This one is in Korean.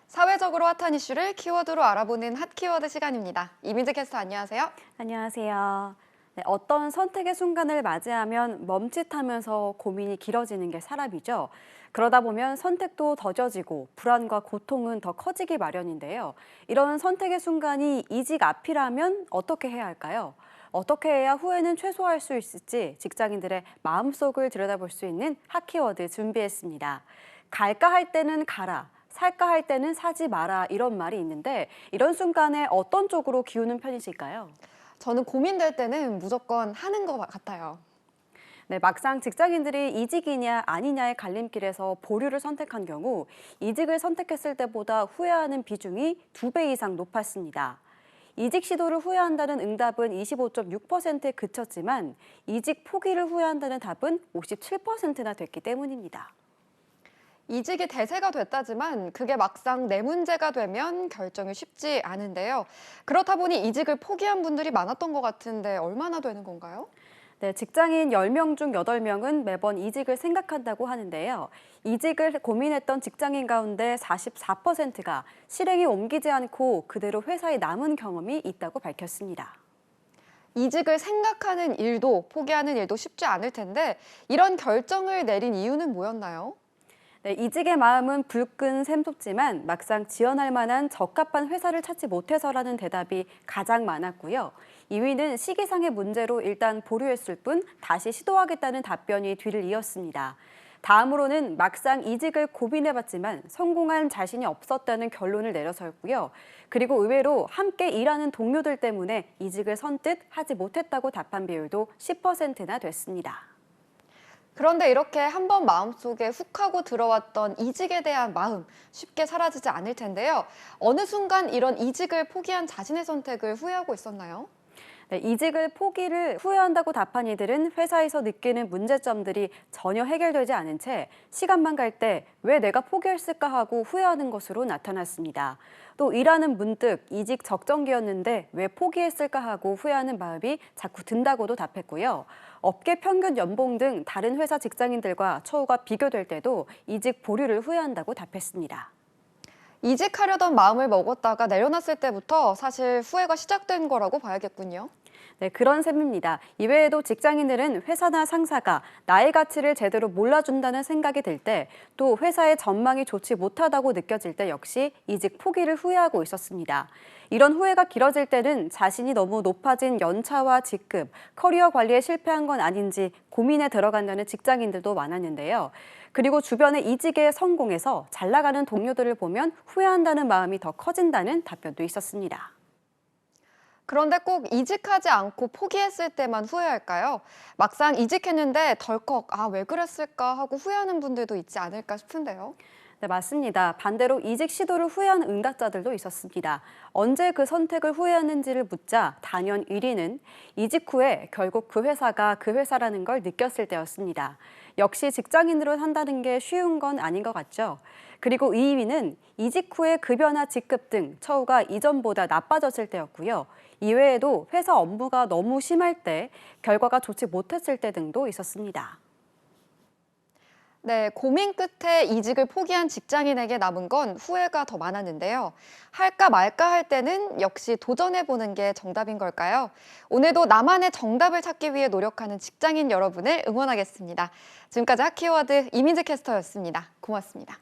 사회적으로 핫한 이슈를 키워드로 알아보는 핫키워드 시간입니다. 이민재 캐스터 안녕하세요. 안녕하세요. 네, 어떤 선택의 순간을 맞이하면 멈칫하면서 고민이 길어지는 게 사람이죠. 그러다 보면 선택도 더뎌지고 불안과 고통은 더 커지기 마련인데요. 이런 선택의 순간이 이직 앞이라면 어떻게 해야 할까요? 어떻게 해야 후회는 최소화할 수 있을지 직장인들의 마음속을 들여다볼 수 있는 핫키워드 준비했습니다. 갈까 할 때는 가라. 살까 할 때는 사지 마라 이런 말이 있는데 이런 순간에 어떤 쪽으로 기우는 편이실까요? 저는 고민될 때는 무조건 하는 것 같아요. 네, 막상 직장인들이 이직이냐 아니냐의 갈림길에서 보류를 선택한 경우 이직을 선택했을 때보다 후회하는 비중이 2배 이상 높았습니다. 이직 시도를 후회한다는 응답은 25.6%에 그쳤지만 이직 포기를 후회한다는 답은 57%나 됐기 때문입니다. 이직이 대세가 됐다지만 그게 막상 내 문제가 되면 결정이 쉽지 않은데요. 그렇다 보니 이직을 포기한 분들이 많았던 것 같은데 얼마나 되는 건가요? 네, 직장인 10명 중 8명은 매번 이직을 생각한다고 하는데요. 이직을 고민했던 직장인 가운데 44%가 실행에 옮기지 않고 그대로 회사에 남은 경험이 있다고 밝혔습니다. 이직을 생각하는 일도 포기하는 일도 쉽지 않을 텐데 이런 결정을 내린 이유는 뭐였나요? 네, 이직의 마음은 불끈 샘솟지만 막상 지원할 만한 적합한 회사를 찾지 못해서라는 대답이 가장 많았고요. 2위는 시기상의 문제로 일단 보류했을 뿐 다시 시도하겠다는 답변이 뒤를 이었습니다. 다음으로는 막상 이직을 고민해봤지만 성공한 자신이 없었다는 결론을 내려서였고요. 그리고 의외로 함께 일하는 동료들 때문에 이직을 선뜻 하지 못했다고 답한 비율도 10%나 됐습니다. 그런데 이렇게 한번 마음속에 훅 하고 들어왔던 이직에 대한 마음 쉽게 사라지지 않을 텐데요. 어느 순간 이런 이직을 포기한 자신의 선택을 후회하고 있었나요? 네, 이직을 포기를 후회한다고 답한 이들은 회사에서 느끼는 문제점들이 전혀 해결되지 않은 채 시간만 갈 때 왜 내가 포기했을까 하고 후회하는 것으로 나타났습니다. 또 일하는 문득 이직 적정기였는데 왜 포기했을까 하고 후회하는 마음이 자꾸 든다고도 답했고요. 업계 평균 연봉 등 다른 회사 직장인들과 처우가 비교될 때도 이직 보류를 후회한다고 답했습니다. 이직하려던 마음을 먹었다가 내려놨을 때부터 사실 후회가 시작된 거라고 봐야겠군요. 네, 그런 셈입니다. 이외에도 직장인들은 회사나 상사가 나의 가치를 제대로 몰라준다는 생각이 들 때, 또 회사의 전망이 좋지 못하다고 느껴질 때 역시 이직 포기를 후회하고 있었습니다. 이런 후회가 길어질 때는 자신이 너무 높아진 연차와 직급, 커리어 관리에 실패한 건 아닌지 고민에 들어간다는 직장인들도 많았는데요. 그리고 주변의 이직에 성공해서 잘 나가는 동료들을 보면 후회한다는 마음이 더 커진다는 답변도 있었습니다. 그런데 꼭 이직하지 않고 포기했을 때만 후회할까요? 막상 이직했는데 덜컥 왜 그랬을까 하고 후회하는 분들도 있지 않을까 싶은데요. 네, 맞습니다. 반대로 이직 시도를 후회한 응답자들도 있었습니다. 언제 그 선택을 후회했는지를 묻자 단연 1위는 이직 후에 결국 그 회사가 그 회사라는 걸 느꼈을 때였습니다. 역시 직장인으로 한다는 게 쉬운 건 아닌 것 같죠. 그리고 2위는 이직 후에 급여나 직급 등 처우가 이전보다 나빠졌을 때였고요. 이외에도 회사 업무가 너무 심할 때, 결과가 좋지 못했을 때 등도 있었습니다. 네, 고민 끝에 이직을 포기한 직장인에게 남은 건 후회가 더 많았는데요. 할까 말까 할 때는 역시 도전해보는 게 정답인 걸까요? 오늘도 나만의 정답을 찾기 위해 노력하는 직장인 여러분을 응원하겠습니다. 지금까지 핫키워드 이민재 캐스터였습니다. 고맙습니다.